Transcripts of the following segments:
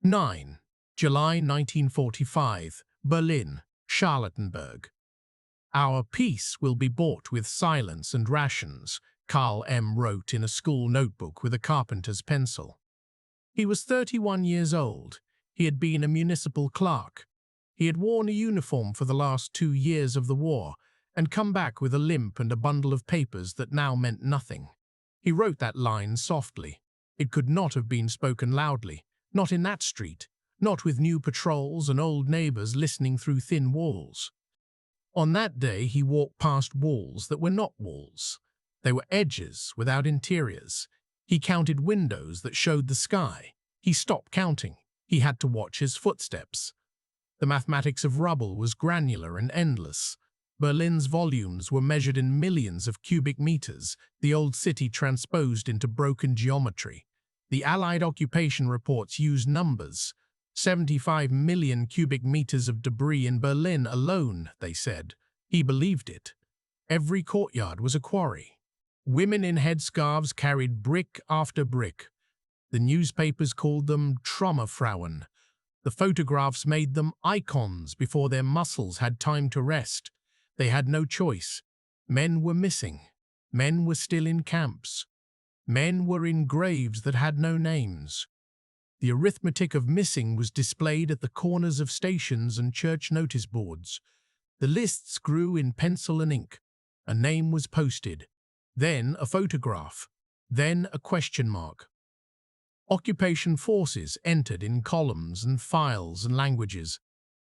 9. July 1945, Berlin, Charlottenburg. Our peace will be bought with silence and rations, Carl M. wrote in a school notebook with a carpenter's pencil. He was 31 years old. He had been a municipal clerk. He had worn a uniform for the last 2 years of the war and come back with a limp and a bundle of papers that now meant nothing. He wrote that line softly. It could not have been spoken loudly, not in that street, not with new patrols and old neighbors listening through thin walls. On that day, he walked past walls that were not walls. They were edges without interiors. He counted windows that showed the sky. He stopped counting. He had to watch his footsteps. The mathematics of rubble was granular and endless. Berlin's volumes were measured in millions of cubic meters, the old city transposed into broken geometry. The Allied occupation reports used numbers. 75 million cubic meters of debris in Berlin alone, they said. He believed it. Every courtyard was a quarry. Women in headscarves carried brick after brick. The newspapers called them Trauerfrauen. The photographs made them icons before their muscles had time to rest. They had no choice. Men were missing. Men were still in camps. Men were in graves that had no names. The arithmetic of missing was displayed at the corners of stations and church notice boards. The lists grew in pencil and ink. A name was posted. Then a photograph. Then a question mark. Occupation forces entered in columns and files and languages.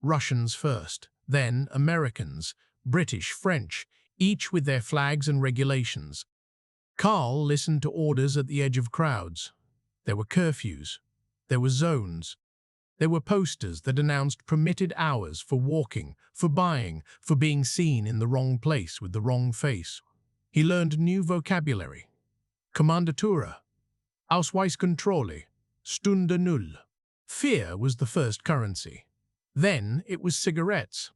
Russians first, then Americans, British, French, each with their flags and regulations. Carl listened to orders at the edge of crowds. There were curfews. There were zones. There were posters that announced permitted hours for walking, for buying, for being seen in the wrong place with the wrong face. He learned new vocabulary. Kommandatur, Ausweiskontrolle, Stunde Null. Fear was the first currency. Then it was cigarettes.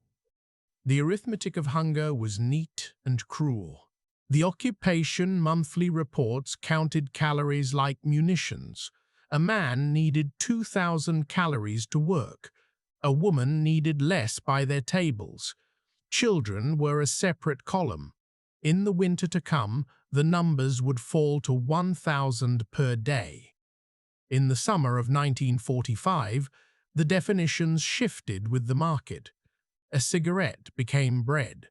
The arithmetic of hunger was neat and cruel. The occupation monthly reports counted calories like munitions. A man needed 2,000 calories to work. A woman needed less by their tables. Children were a separate column. In the winter to come, the numbers would fall to 1,000 per day. In the summer of 1945, the definitions shifted with the market. A cigarette became bread.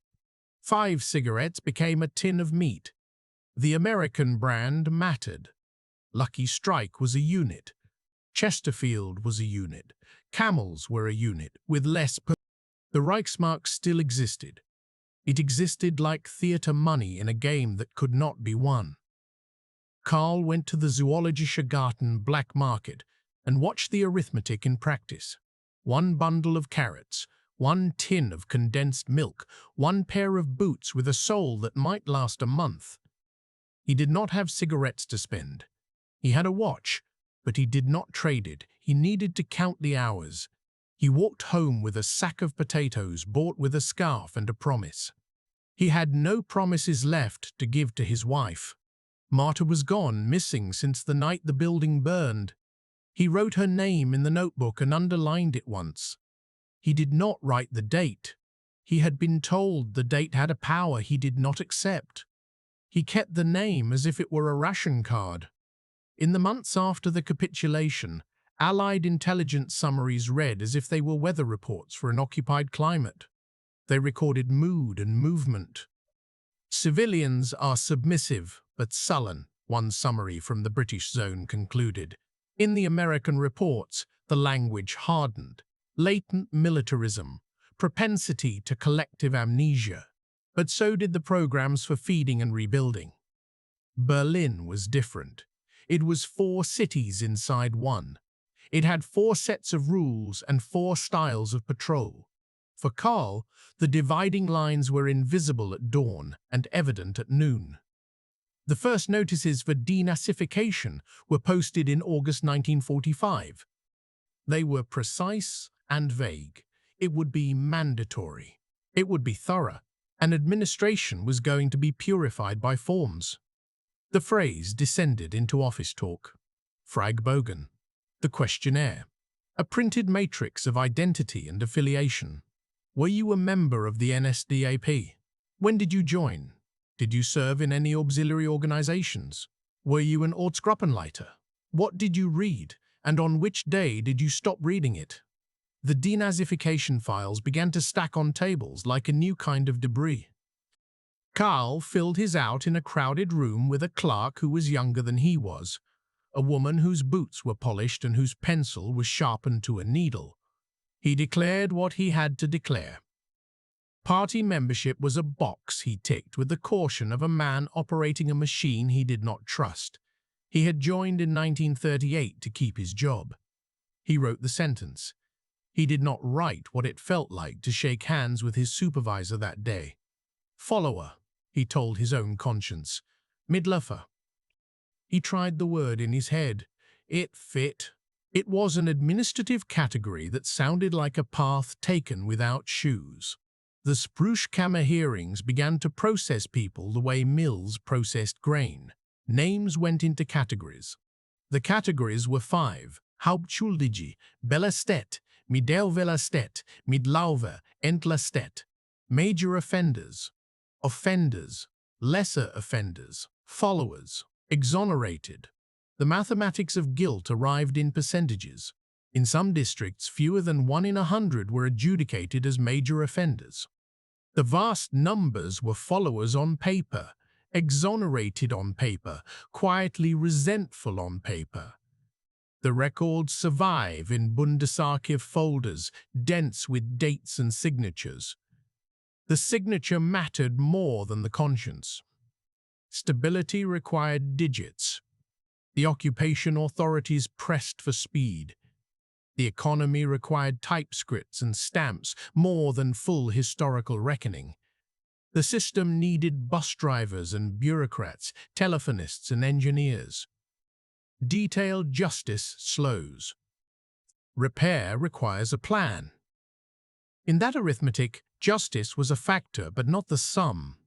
5 cigarettes became a tin of meat. The American brand mattered. Lucky Strike was a unit. Chesterfield was a unit. Camels were a unit, with less per. The Reichsmark still existed. It existed like theatre money in a game that could not be won. Carl went to the Zoologische Garten black market and watched the arithmetic in practice. 1 bundle of carrots, 1 tin of condensed milk, 1 pair of boots with a sole that might last a month. He did not have cigarettes to spend. He had a watch, but he did not trade it. He needed to count the hours. He walked home with a sack of potatoes bought with a scarf and a promise. He had no promises left to give to his wife. Marta was gone, missing since the night the building burned. He wrote her name in the notebook and underlined it once. He did not write the date. He had been told the date had a power he did not accept. He kept the name as if it were a ration card. In the months after the capitulation, Allied intelligence summaries read as if they were weather reports for an occupied climate. They recorded mood and movement. Civilians are submissive but sullen, one summary from the British zone concluded. In the American reports, the language hardened. Latent militarism, propensity to collective amnesia. But so did the programs for feeding and rebuilding. Berlin was different. It was 4 cities inside one. It had 4 sets of rules and 4 styles of patrol. For Carl, the dividing lines were invisible at dawn and evident at noon. The first notices for denazification were posted in August 1945. They were precise and vague. It would be mandatory. It would be thorough, and administration was going to be purified by forms. The phrase descended into office talk. Fragebogen, the questionnaire, a printed matrix of identity and affiliation. Were you a member of the NSDAP? When did you join? Did you serve in any auxiliary organizations? Were you an Ortsgruppenleiter? What did you read, and on which day did you stop reading it? The denazification files began to stack on tables like a new kind of debris. Carl filled his out in a crowded room with a clerk who was younger than he was, a woman whose boots were polished and whose pencil was sharpened to a needle. He declared what he had to declare. Party membership was a box he ticked with the caution of a man operating a machine he did not trust. He had joined in 1938 to keep his job. He wrote the sentence. He did not write what it felt like to shake hands with his supervisor that day. Follower, he told his own conscience. Midläufer. He tried the word in his head. It fit. It was an administrative category that sounded like a path taken without shoes. The Spruchkammer hearings began to process people the way mills processed grain. Names went into categories. The categories were 5: Hauptschuldige, Belastet, Middelvelastet, Midlauver, Entlastet. Major offenders, offenders, lesser offenders, followers, exonerated. The mathematics of guilt arrived in percentages. In some districts, fewer than 1 in 100 were adjudicated as major offenders. The vast numbers were followers on paper, exonerated on paper, quietly resentful on paper. The records survive in Bundesarchiv folders, dense with dates and signatures. The signature mattered more than the conscience. Stability required digits. The occupation authorities pressed for speed. The economy required typescripts and stamps more than full historical reckoning. The system needed bus drivers and bureaucrats, telephonists and engineers. Detailed justice slows. Repair requires a plan. In that arithmetic, justice was a factor but not the sum.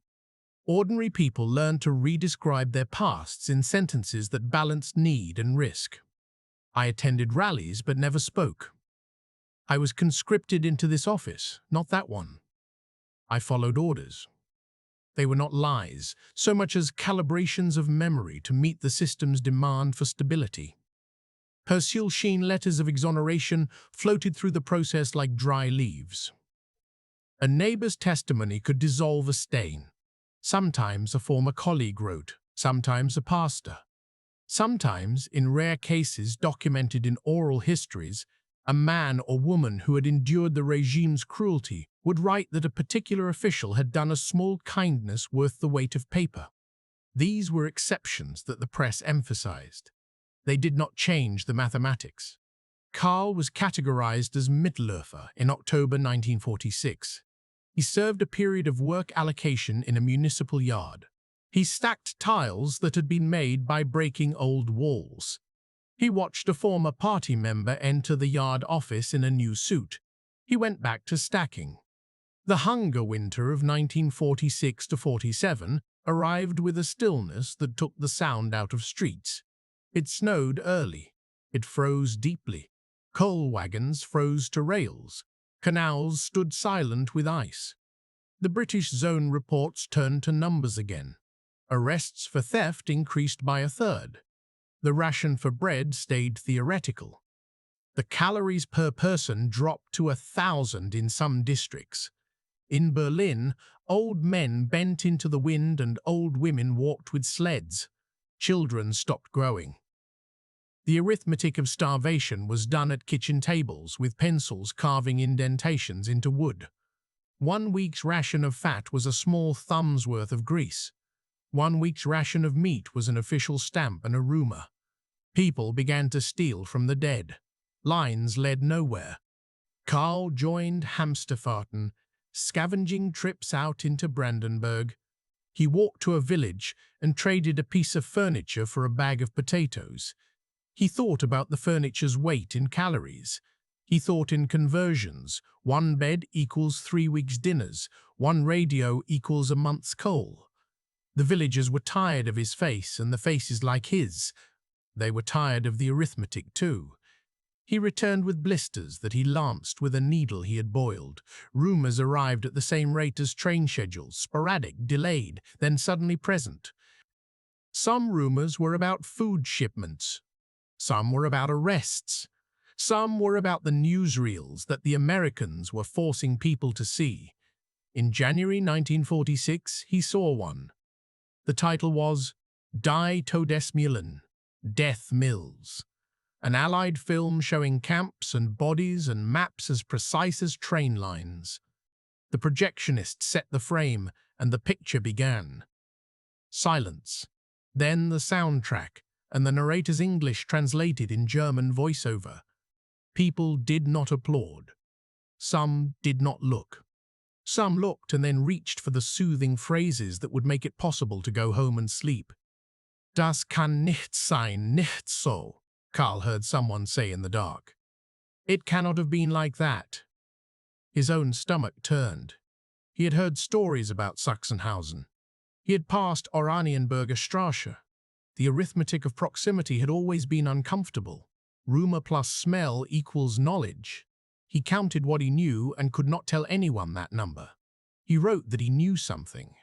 Ordinary people learned to redescribe their pasts in sentences that balanced need and risk. I attended rallies but never spoke. I was conscripted into this office, not that one. I followed orders. They were not lies, so much as calibrations of memory to meet the system's demand for stability. Persil-Sheen letters of exoneration floated through the process like dry leaves. A neighbor's testimony could dissolve a stain. Sometimes a former colleague wrote, sometimes a pastor. Sometimes, in rare cases documented in oral histories, a man or woman who had endured the regime's cruelty would write that a particular official had done a small kindness worth the weight of paper. These were exceptions that the press emphasized. They did not change the mathematics. Carl was categorized as Mitläufer in October 1946. He served a period of work allocation in a municipal yard. He stacked tiles that had been made by breaking old walls. He watched a former party member enter the yard office in a new suit. He went back to stacking. The hunger winter of 1946–47 arrived with a stillness that took the sound out of streets. It snowed early. It froze deeply. Coal wagons froze to rails. Canals stood silent with ice. The British zone reports turned to numbers again. Arrests for theft increased by 1/3. The ration for bread stayed theoretical. The calories per person dropped to 1,000 in some districts. In Berlin, old men bent into the wind and old women walked with sleds. Children stopped growing. The arithmetic of starvation was done at kitchen tables with pencils carving indentations into wood. 1 week's ration of fat was a small thumb's worth of grease. 1 week's ration of meat was an official stamp and a rumor. People began to steal from the dead. Lines led nowhere. Carl joined Hamsterfahrten, scavenging trips out into Brandenburg. He walked to a village and traded a piece of furniture for a bag of potatoes. He thought about the furniture's weight in calories. He thought in conversions. 1 bed equals 3 weeks' dinners. 1 radio equals a month's coal. The villagers were tired of his face and the faces like his. They were tired of the arithmetic too. He returned with blisters that he lanced with a needle he had boiled. Rumors arrived at the same rate as train schedules, sporadic, delayed, then suddenly present. Some rumors were about food shipments. Some were about arrests. Some were about the newsreels that the Americans were forcing people to see. In January 1946, he saw one. The title was Die Todesmühlen, Death Mills, an Allied film showing camps and bodies and maps as precise as train lines. The projectionist set the frame, and the picture began. Silence. Then the soundtrack, and the narrator's English translated in German voiceover. People did not applaud. Some did not look. Some looked and then reached for the soothing phrases that would make it possible to go home and sleep. Das kann nicht sein, nicht so, Carl heard someone say in the dark. It cannot have been like that. His own stomach turned. He had heard stories about Sachsenhausen. He had passed Oranienburger Straße. The arithmetic of proximity had always been uncomfortable. Rumor plus smell equals knowledge. He counted what he knew and could not tell anyone that number. He wrote that he knew something.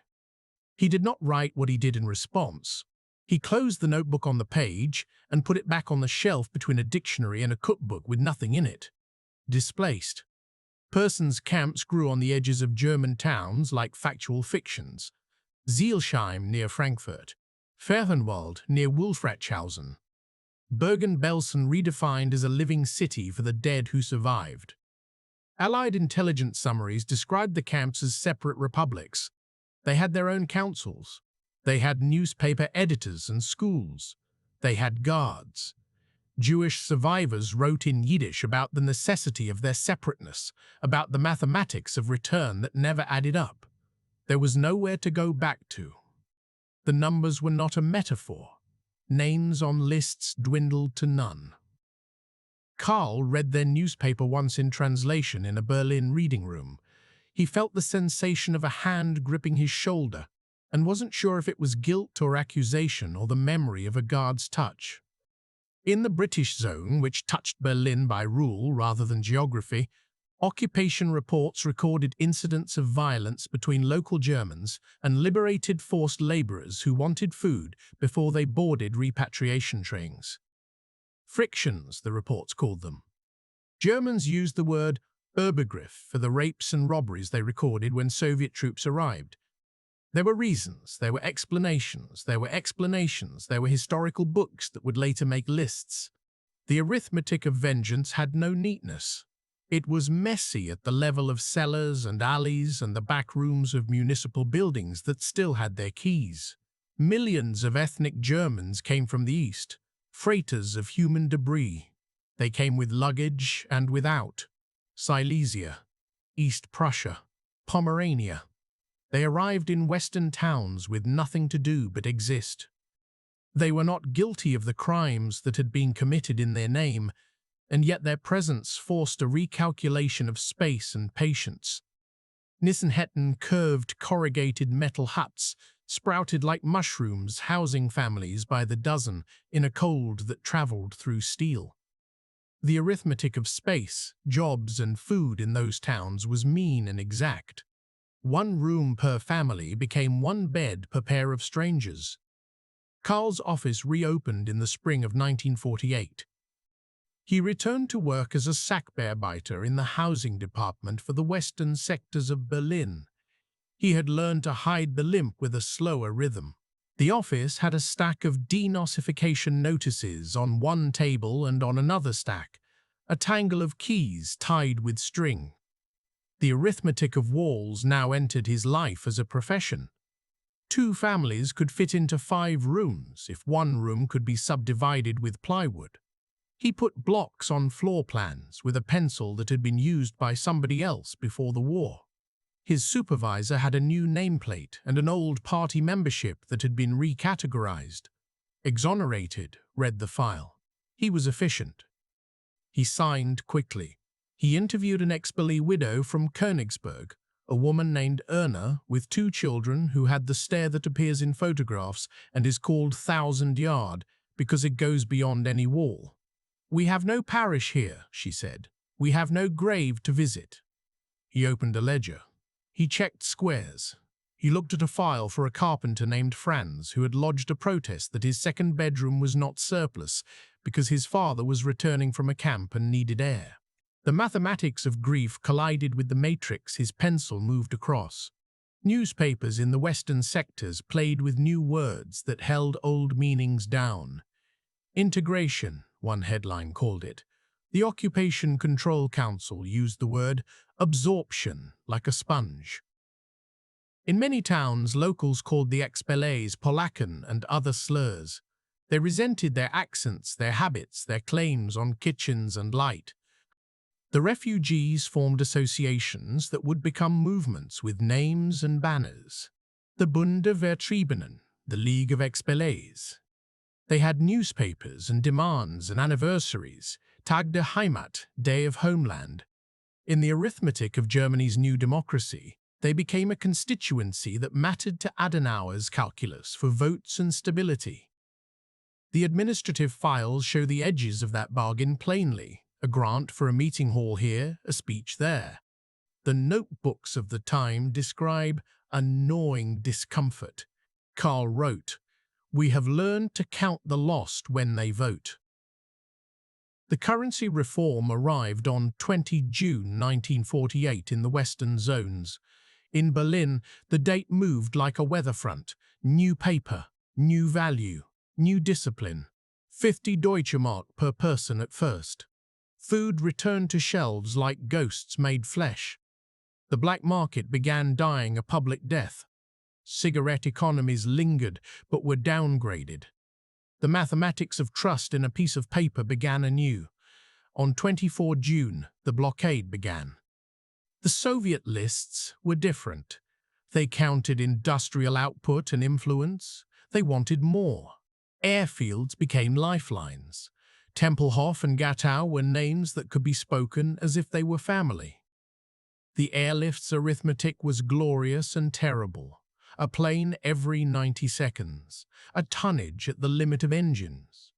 He did not write what he did in response. He closed the notebook on the page and put it back on the shelf between a dictionary and a cookbook with nothing in it. Displaced. Persons' camps grew on the edges of German towns like factual fictions. Zielsheim near Frankfurt. Ferhenwald near Wolfratshausen. Bergen-Belsen redefined as a living city for the dead who survived. Allied intelligence summaries described the camps as separate republics. They had their own councils. They had newspaper editors and schools. They had guards. Jewish survivors wrote in Yiddish about the necessity of their separateness, about the mathematics of return that never added up. There was nowhere to go back to. The numbers were not a metaphor. Names on lists dwindled to none. Carl read their newspaper once in translation in a Berlin reading room. He felt the sensation of a hand gripping his shoulder and wasn't sure if it was guilt or accusation or the memory of a guard's touch. In the British zone, which touched Berlin by rule rather than geography, occupation reports recorded incidents of violence between local Germans and liberated forced laborers who wanted food before they boarded repatriation trains. Frictions, the reports called them. Germans used the word Übergriff for the rapes and robberies they recorded when Soviet troops arrived. There were reasons, there were explanations, there were explanations, there were historical books that would later make lists. The arithmetic of vengeance had no neatness. It was messy at the level of cellars and alleys and the back rooms of municipal buildings that still had their keys. Millions of ethnic Germans came from the east, freighters of human debris. They came with luggage and without. Silesia, East Prussia, Pomerania. They arrived in western towns with nothing to do but exist. They were not guilty of the crimes that had been committed in their name, and yet their presence forced a recalculation of space and patience. Nissenhetten curved corrugated metal huts sprouted like mushrooms, housing families by the dozen in a cold that traveled through steel. The arithmetic of space, jobs, and food in those towns was mean and exact. 1 room per family became 1 bed per pair of strangers. Carl's office reopened in the spring of 1948. He returned to work as a Sachbearbeiter in the housing department for the western sectors of Berlin. He had learned to hide the limp with a slower rhythm. The office had a stack of denossification notices on one table and on another stack, a tangle of keys tied with string. The arithmetic of walls now entered his life as a profession. 2 families could fit into 5 rooms if 1 room could be subdivided with plywood. He put blocks on floor plans with a pencil that had been used by somebody else before the war. His supervisor had a new nameplate and an old party membership that had been recategorized. Exonerated, read the file. He was efficient. He signed quickly. He interviewed an ex-Berlin widow from Königsberg, a woman named Erna with 2 children who had the stare that appears in photographs and is called 1,000 Yard because it goes beyond any wall. "We have no parish here," she said. "We have no grave to visit." He opened a ledger. He checked squares. He looked at a file for a carpenter named Franz who had lodged a protest that his second bedroom was not surplus because his father was returning from a camp and needed air. The mathematics of grief collided with the matrix his pencil moved across. Newspapers in the western sectors played with new words that held old meanings down. Integration, one headline called it. The Occupation Control Council used the word absorption like a sponge. In many towns, locals called the expellees Polacken and other slurs. They resented their accents, their habits, their claims on kitchens and light. The refugees formed associations that would become movements with names and banners. The Bund der Vertriebenen, the League of Expellees. They had newspapers and demands and anniversaries, Tag der Heimat, Day of Homeland. In the arithmetic of Germany's new democracy, they became a constituency that mattered to Adenauer's calculus for votes and stability. The administrative files show the edges of that bargain plainly. A grant for a meeting hall here, a speech there. The notebooks of the time describe a gnawing discomfort. Karl wrote, "We have learned to count the lost when they vote." The currency reform arrived on 20 June 1948 in the western zones. In Berlin, the date moved like a weather front. New paper, new value, new discipline. 50 Deutsche Mark per person at first. Food returned to shelves like ghosts made flesh. The black market began dying a public death. Cigarette economies lingered but were downgraded. The mathematics of trust in a piece of paper began anew. On 24 June, the blockade began. The Soviet lists were different. They counted industrial output and influence. They wanted more. Airfields became lifelines. Tempelhof and Gatow were names that could be spoken as if they were family. The airlift's arithmetic was glorious and terrible. A plane every 90 seconds. A tonnage at the limit of engines.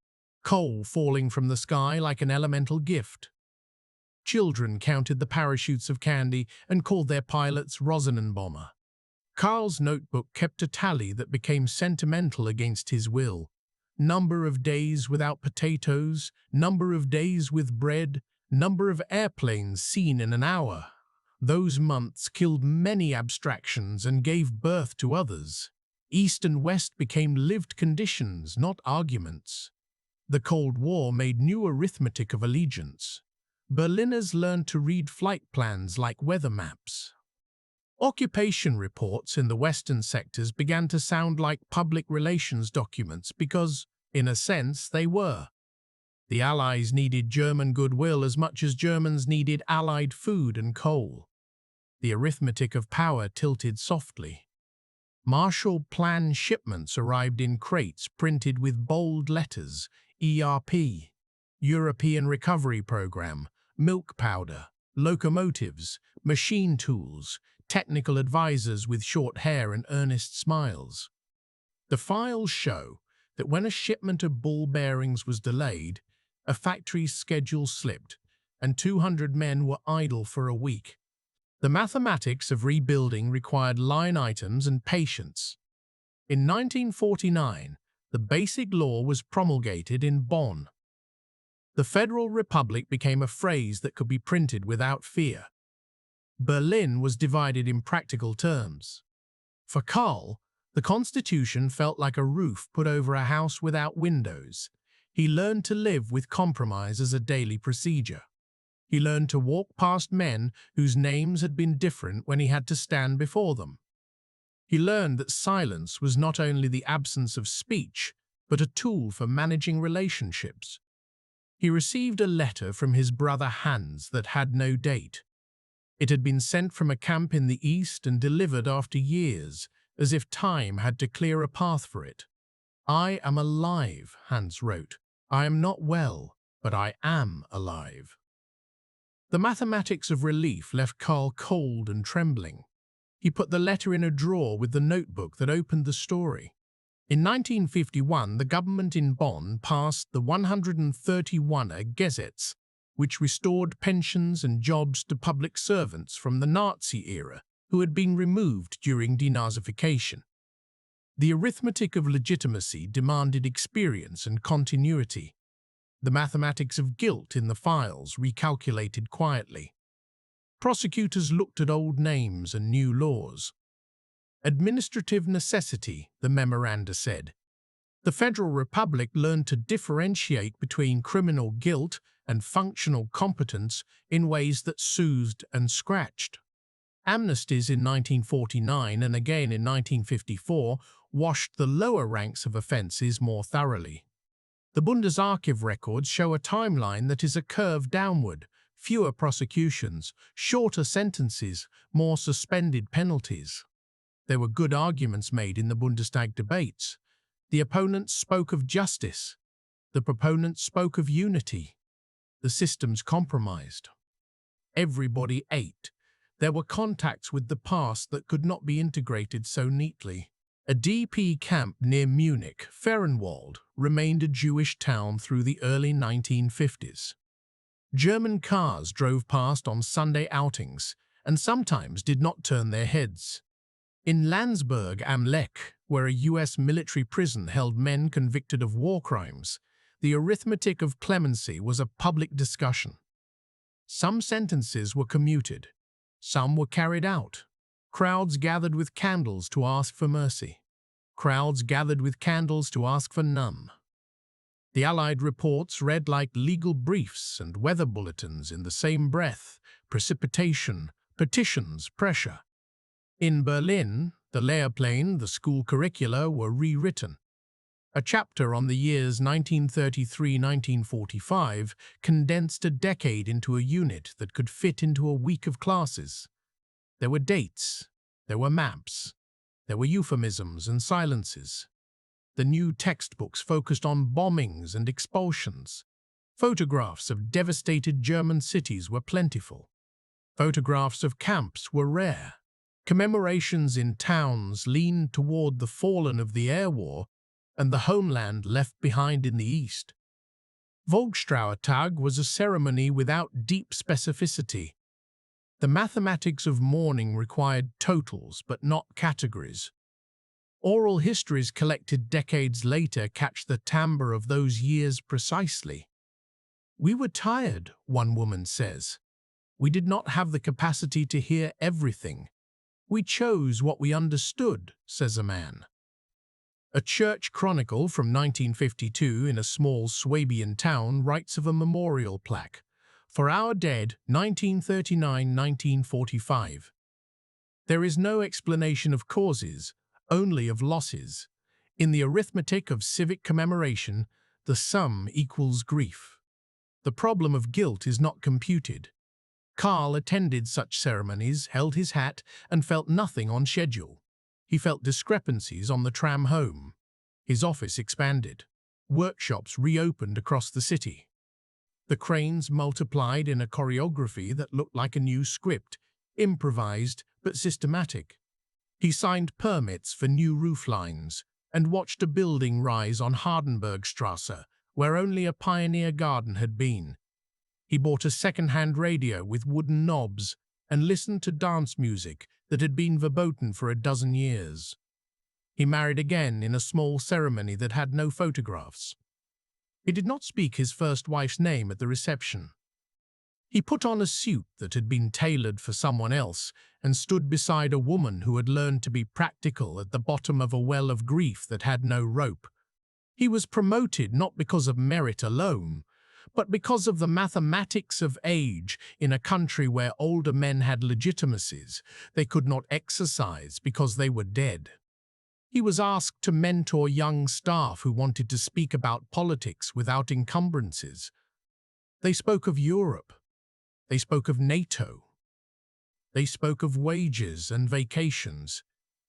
Coal falling from the sky like an elemental gift. Children counted the parachutes of candy and called their pilots Rosinenbomber. Karl's notebook kept a tally that became sentimental against his will. Number of days without potatoes, number of days with bread, number of airplanes seen in an hour. Those months killed many abstractions and gave birth to others. East and West became lived conditions, not arguments. The Cold War made new arithmetic of allegiance. Berliners learned to read flight plans like weather maps. Occupation reports in the Western sectors began to sound like public relations documents because, in a sense, they were. The Allies needed German goodwill as much as Germans needed Allied food and coal. The arithmetic of power tilted softly. Marshall Plan shipments arrived in crates printed with bold letters, ERP, European Recovery Program, milk powder, locomotives, machine tools, technical advisors with short hair and earnest smiles. The files show that when a shipment of ball bearings was delayed, a factory's schedule slipped, and 200 men were idle for a week. The mathematics of rebuilding required line items and patience. In 1949, the Basic Law was promulgated in Bonn. The Federal Republic became a phrase that could be printed without fear. Berlin was divided in practical terms. For Karl, the Constitution felt like a roof put over a house without windows. He learned to live with compromise as a daily procedure. He learned to walk past men whose names had been different when he had to stand before them. He learned that silence was not only the absence of speech, but a tool for managing relationships. He received a letter from his brother Hans that had no date. It had been sent from a camp in the east and delivered after years, as if time had to clear a path for it. "I am alive," Hans wrote. "I am not well, but I am alive." The mathematics of relief left Karl cold and trembling. He put the letter in a drawer with the notebook that opened the story. In 1951, the government in Bonn passed the 131er Gesetz, which restored pensions and jobs to public servants from the Nazi era who had been removed during denazification. The arithmetic of legitimacy demanded experience and continuity. The mathematics of guilt in the files recalculated quietly. Prosecutors looked at old names and new laws. Administrative necessity, the memoranda said. The Federal Republic learned to differentiate between criminal guilt and functional competence in ways that soothed and scratched. Amnesties in 1949 and again in 1954 washed the lower ranks of offences more thoroughly. The Bundesarchiv records show a timeline that is a curve downward: fewer prosecutions, shorter sentences, more suspended penalties. There were good arguments made in the Bundestag debates. The opponents spoke of justice. The proponents spoke of unity. The systems compromised. Everybody ate. There were contacts with the past that could not be integrated so neatly. A DP camp near Munich, Fehrenwald, remained a Jewish town through the early 1950s. German cars drove past on Sunday outings and sometimes did not turn their heads. In Landsberg am Lech, where a U.S. military prison held men convicted of war crimes, the arithmetic of clemency was a public discussion. Some sentences were commuted. Some were carried out. Crowds gathered with candles to ask for mercy. Crowds gathered with candles to ask for none. The Allied reports read like legal briefs and weather bulletins in the same breath: precipitation, petitions, pressure. In Berlin, the Lehrplan, the school curricula, were rewritten. A chapter on the years 1933–1945 condensed a decade into a unit that could fit into a week of classes. There were dates, there were maps, there were euphemisms and silences. The new textbooks focused on bombings and expulsions. Photographs of devastated German cities were plentiful. Photographs of camps were rare. Commemorations in towns leaned toward the fallen of the air war and the homeland left behind in the east. Volkstrauertag was a ceremony without deep specificity. The mathematics of mourning required totals but not categories. Oral histories collected decades later catch the timbre of those years precisely. "We were tired," one woman says. "We did not have the capacity to hear everything. We chose what we understood," says a man. A church chronicle from 1952 in a small Swabian town writes of a memorial plaque: "For our dead, 1939–1945. There is no explanation of causes, only of losses. In the arithmetic of civic commemoration, the sum equals grief. The problem of guilt is not computed." Karl attended such ceremonies, held his hat, and felt nothing on schedule. He felt discrepancies on the tram home. His office expanded. Workshops reopened across the city. The cranes multiplied in a choreography that looked like a new script, improvised but systematic. He signed permits for new roof lines and watched a building rise on Hardenbergstrasse, where only a pioneer garden had been. He bought a second-hand radio with wooden knobs and listened to dance music that had been verboten for a dozen years. He married again in a small ceremony that had no photographs. He did not speak his first wife's name at the reception. He put on a suit that had been tailored for someone else and stood beside a woman who had learned to be practical at the bottom of a well of grief that had no rope. He was promoted not because of merit alone, but because of the mathematics of age in a country where older men had legitimacies they could not exercise because they were dead. He was asked to mentor young staff who wanted to speak about politics without encumbrances. They spoke of Europe. They spoke of NATO. They spoke of wages and vacations.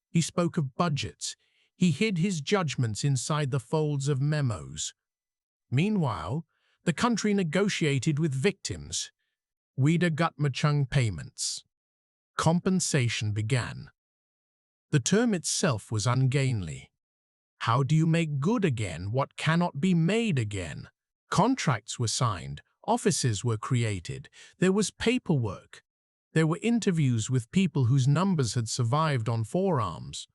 He spoke of budgets. He hid his judgments inside the folds of memos. Meanwhile, the country negotiated with victims. Wiedergutmachung payments. Compensation began. The term itself was ungainly. How do you make good again what cannot be made again? Contracts were signed, offices were created, there was paperwork. There were interviews with people whose numbers had survived on forearms.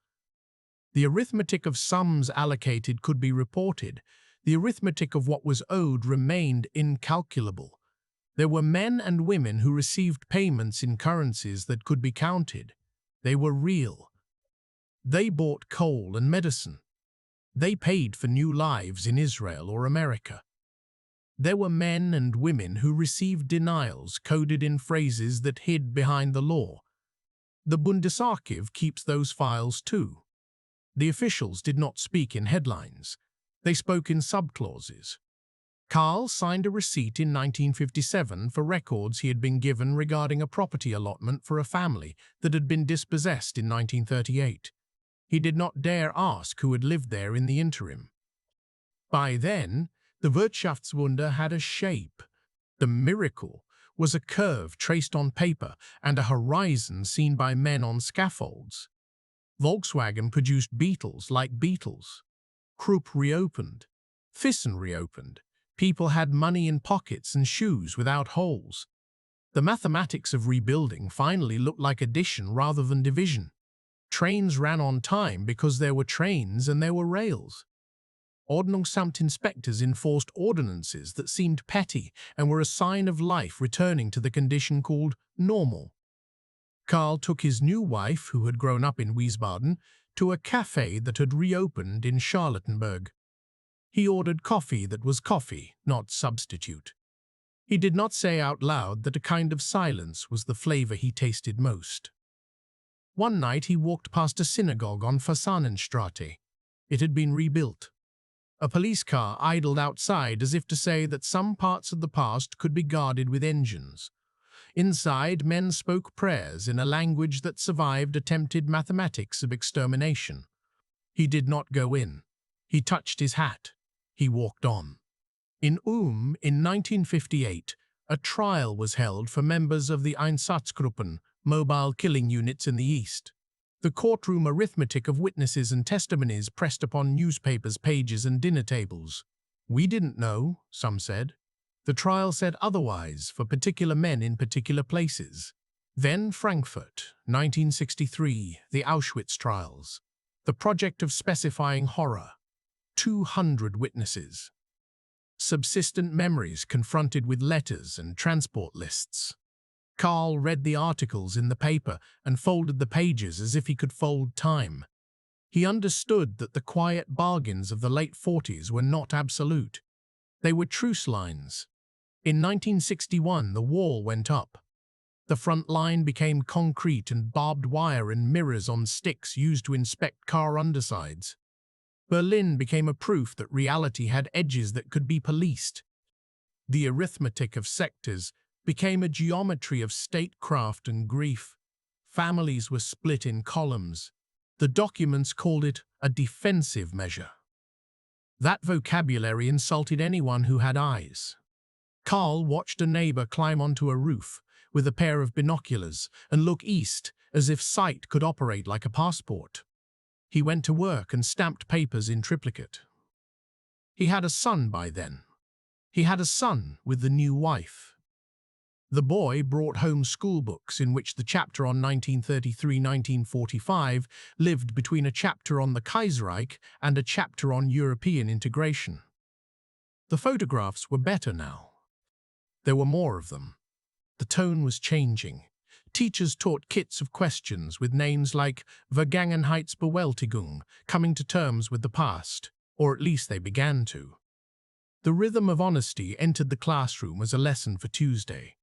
The arithmetic of sums allocated could be reported. The arithmetic of what was owed remained incalculable. There were men and women who received payments in currencies that could be counted. They were real. They bought coal and medicine. They paid for new lives in Israel or America. There were men and women who received denials coded in phrases that hid behind the law. The Bundesarchiv keeps those files too. The officials did not speak in headlines. They spoke in subclauses. Karl signed a receipt in 1957 for records he had been given regarding a property allotment for a family that had been dispossessed in 1938. He did not dare ask who had lived there in the interim. By then, the Wirtschaftswunder had a shape. The miracle was a curve traced on paper and a horizon seen by men on scaffolds. Volkswagen produced Beetles like Beetles. Krupp reopened. Thyssen reopened. People had money in pockets and shoes without holes. The mathematics of rebuilding finally looked like addition rather than division. Trains ran on time because there were trains and there were rails. Ordnungsamt inspectors enforced ordinances that seemed petty and were a sign of life returning to the condition called normal. Karl took his new wife, who had grown up in Wiesbaden, to a cafe that had reopened in Charlottenburg. He ordered coffee that was coffee, not substitute. He did not say out loud that a kind of silence was the flavor he tasted most. One night he walked past a synagogue on Fasanenstraße. It had been rebuilt. A police car idled outside as if to say that some parts of the past could be guarded with engines. Inside, men spoke prayers in a language that survived attempted mathematics of extermination. He did not go in. He touched his hat. He walked on. In in 1958, a trial was held for members of the Einsatzgruppen, mobile killing units in the East. The courtroom arithmetic of witnesses and testimonies pressed upon newspapers' pages and dinner tables. We didn't know, some said. The trial said otherwise for particular men in particular places. Then Frankfurt, 1963, the Auschwitz trials. The project of specifying horror. 200 witnesses. Subsistent memories confronted with letters and transport lists. Karl read the articles in the paper and folded the pages as if he could fold time. He understood that the quiet bargains of the late 40s were not absolute. They were truce lines. In 1961, the wall went up. The front line became concrete and barbed wire and mirrors on sticks used to inspect car undersides. Berlin became a proof that reality had edges that could be policed. The arithmetic of sectors became a geometry of statecraft and grief. Families were split in columns. The documents called it a defensive measure. That vocabulary insulted anyone who had eyes. Karl watched a neighbor climb onto a roof with a pair of binoculars and look east as if sight could operate like a passport. He went to work and stamped papers in triplicate. He had a son by then. He had a son with the new wife. The boy brought home school books in which the chapter on 1933–1945 lived between a chapter on the Kaiserreich and a chapter on European integration. The photographs were better now. There were more of them. The tone was changing. Teachers taught kits of questions with names like Vergangenheitsbewältigung, coming to terms with the past, or at least they began to. The rhythm of honesty entered the classroom as a lesson for Tuesday.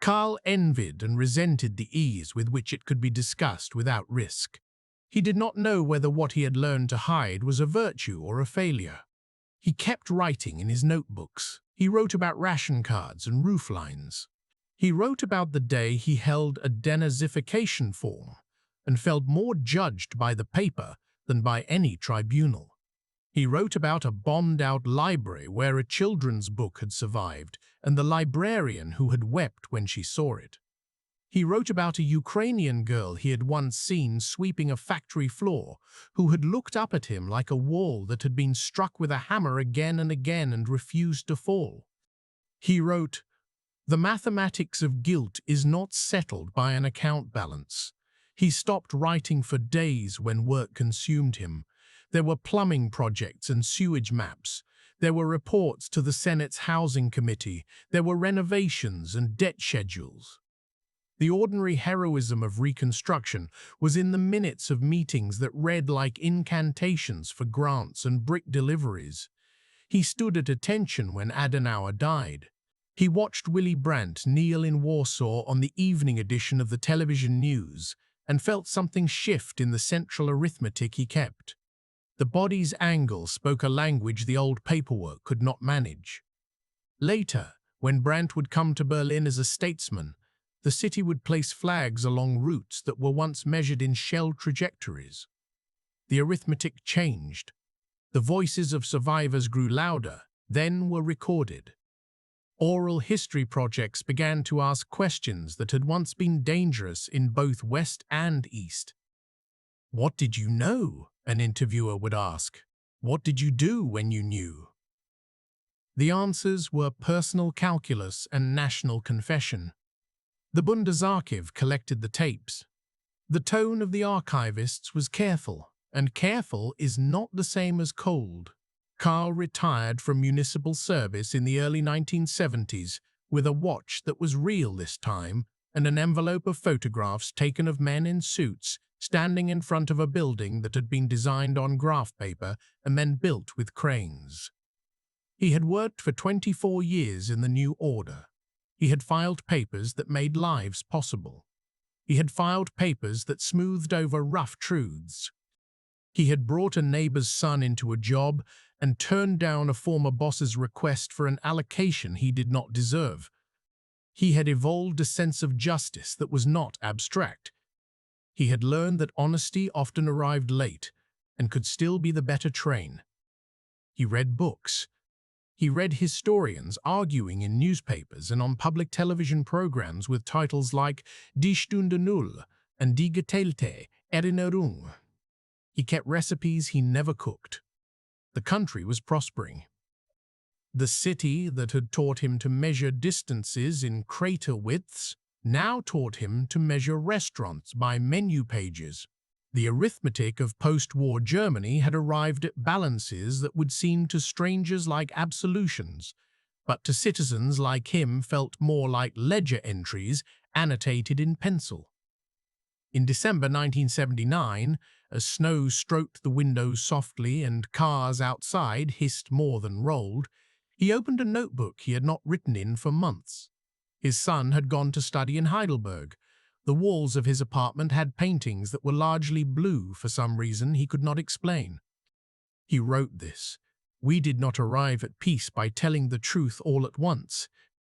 Karl envied and resented the ease with which it could be discussed without risk. He did not know whether what he had learned to hide was a virtue or a failure. He kept writing in his notebooks. He wrote about ration cards and rooflines. He wrote about the day he held a denazification form and felt more judged by the paper than by any tribunal. He wrote about a bombed-out library where a children's book had survived and the librarian who had wept when she saw it. He wrote about a Ukrainian girl he had once seen sweeping a factory floor, who had looked up at him like a wall that had been struck with a hammer again and again and refused to fall. He wrote, "The mathematics of guilt is not settled by an account balance." He stopped writing for days when work consumed him. There were plumbing projects and sewage maps. There were reports to the Senate's Housing Committee. There were renovations and debt schedules. The ordinary heroism of Reconstruction was in the minutes of meetings that read like incantations for grants and brick deliveries. He stood at attention when Adenauer died. He watched Willy Brandt kneel in Warsaw on the evening edition of the television news and felt something shift in the central arithmetic he kept. The body's angle spoke a language the old paperwork could not manage. Later, when Brandt would come to Berlin as a statesman, the city would place flags along routes that were once measured in shell trajectories. The arithmetic changed. The voices of survivors grew louder, then were recorded. Oral history projects began to ask questions that had once been dangerous in both West and East. "What did you know?" an interviewer would ask. "What did you do when you knew?" The answers were personal calculus and national confession. The Bundesarchiv collected the tapes. The tone of the archivists was careful, and careful is not the same as cold. Carl retired from municipal service in the early 1970s with a watch that was real this time and an envelope of photographs taken of men in suits standing in front of a building that had been designed on graph paper and then built with cranes. He had worked for 24 years in the New Order. He had filed papers that made lives possible. He had filed papers that smoothed over rough truths. He had brought a neighbor's son into a job and turned down a former boss's request for an allocation he did not deserve. He had evolved a sense of justice that was not abstract. He had learned that honesty often arrived late and could still be the better train. He read books. He read historians arguing in newspapers and on public television programs with titles like Die Stunde Null and Die geteilte Erinnerung. He kept recipes he never cooked. The country was prospering. The city that had taught him to measure distances in crater widths now taught him to measure restaurants by menu pages. The arithmetic of post-war Germany had arrived at balances that would seem to strangers like absolutions, but to citizens like him felt more like ledger entries annotated in pencil. In December 1979, as snow stroked the windows softly and cars outside hissed more than rolled, he opened a notebook he had not written in for months. His son had gone to study in Heidelberg. The walls of his apartment had paintings that were largely blue for some reason he could not explain. He wrote this: "We did not arrive at peace by telling the truth all at once.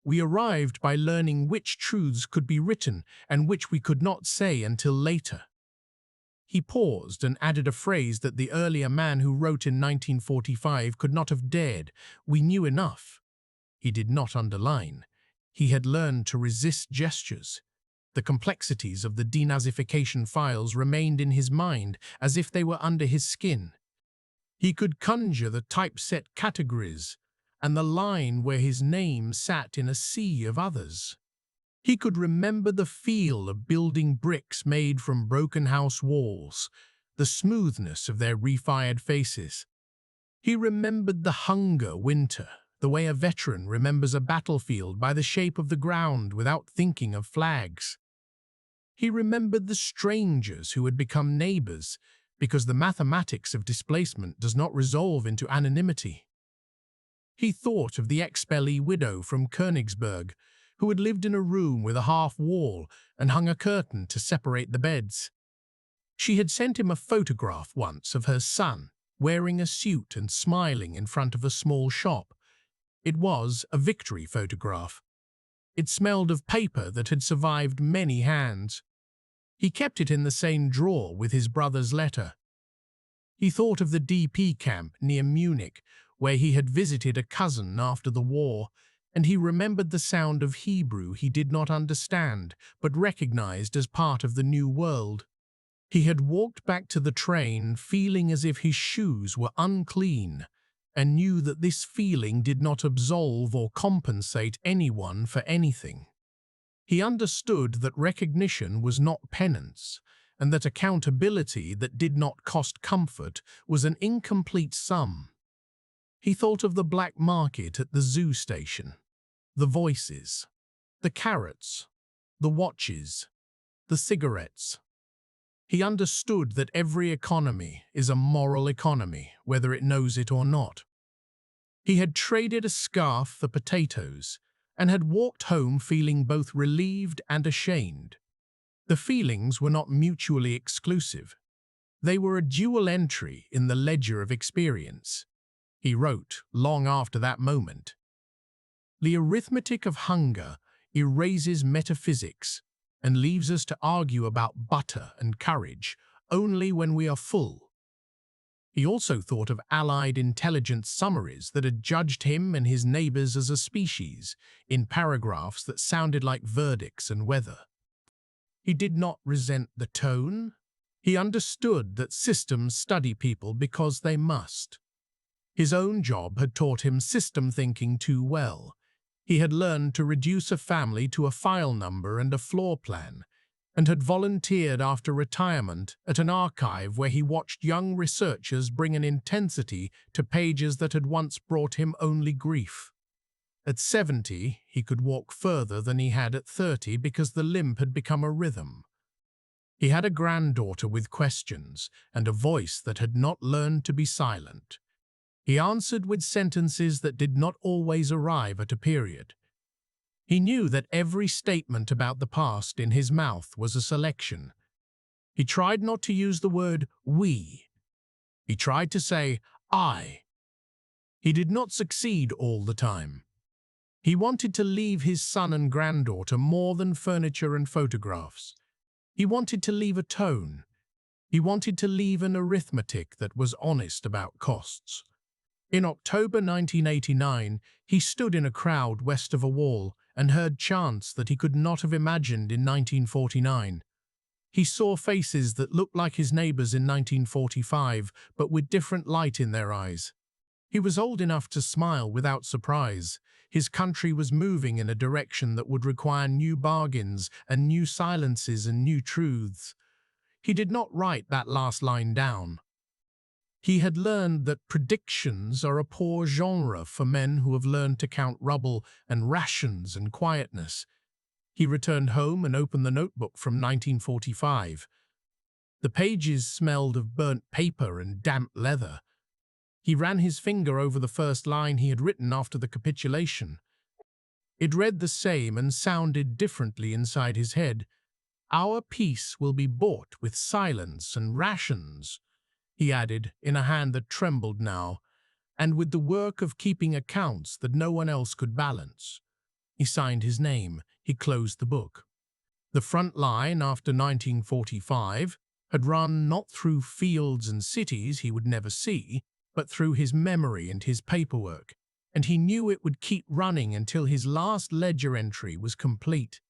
We arrived by learning which truths could be written and which we could not say until later." He paused and added a phrase that the earlier man who wrote in 1945 could not have dared: "We knew enough." He did not underline. He had learned to resist gestures. The complexities of the denazification files remained in his mind as if they were under his skin. He could conjure the typeset categories and the line where his name sat in a sea of others. He could remember the feel of building bricks made from broken house walls, the smoothness of their refired faces. He remembered the hunger winter, the way a veteran remembers a battlefield by the shape of the ground without thinking of flags. He remembered the strangers who had become neighbors, because the mathematics of displacement does not resolve into anonymity. He thought of the expellee widow from Königsberg, who had lived in a room with a half wall and hung a curtain to separate the beds. She had sent him a photograph once of her son, wearing a suit and smiling in front of a small shop. It was a victory photograph. It smelled of paper that had survived many hands. He kept it in the same drawer with his brother's letter. He thought of the DP camp near Munich, where he had visited a cousin after the war, and he remembered the sound of Hebrew he did not understand, but recognized as part of the new world. He had walked back to the train feeling as if his shoes were unclean, and knew that this feeling did not absolve or compensate anyone for anything. He understood that recognition was not penance, and that accountability that did not cost comfort was an incomplete sum. He thought of the black market at the zoo station, the voices, the carrots, the watches, the cigarettes. He understood that every economy is a moral economy, whether it knows it or not. He had traded a scarf for potatoes and had walked home feeling both relieved and ashamed. The feelings were not mutually exclusive. They were a dual entry in the ledger of experience. He wrote, long after that moment, "The arithmetic of hunger erases metaphysics and leaves us to argue about butter and courage only when we are full." He also thought of Allied intelligence summaries that had judged him and his neighbors as a species, in paragraphs that sounded like verdicts and weather. He did not resent the tone. He understood that systems study people because they must. His own job had taught him system thinking too well. He had learned to reduce a family to a file number and a floor plan, and had volunteered after retirement at an archive where he watched young researchers bring an intensity to pages that had once brought him only grief. At 70, he could walk further than he had at 30 because the limp had become a rhythm. He had a granddaughter with questions and a voice that had not learned to be silent. He answered with sentences that did not always arrive at a period. He knew that every statement about the past in his mouth was a selection. He tried not to use the word we. He tried to say I. He did not succeed all the time. He wanted to leave his son and granddaughter more than furniture and photographs. He wanted to leave a tone. He wanted to leave an arithmetic that was honest about costs. In October 1989, he stood in a crowd west of a wall and heard chants that he could not have imagined in 1949. He saw faces that looked like his neighbors in 1945, but with different light in their eyes. He was old enough to smile without surprise. His country was moving in a direction that would require new bargains and new silences and new truths. He did not write that last line down. He had learned that predictions are a poor genre for men who have learned to count rubble and rations and quietness. He returned home and opened the notebook from 1945. The pages smelled of burnt paper and damp leather. He ran his finger over the first line he had written after the capitulation. It read the same and sounded differently inside his head. "Our peace will be bought with silence and rations," he added in a hand that trembled now, "and with the work of keeping accounts that no one else could balance." He signed his name. He closed the book. The front line after 1945 had run not through fields and cities he would never see, but through his memory and his paperwork, and he knew it would keep running until his last ledger entry was complete.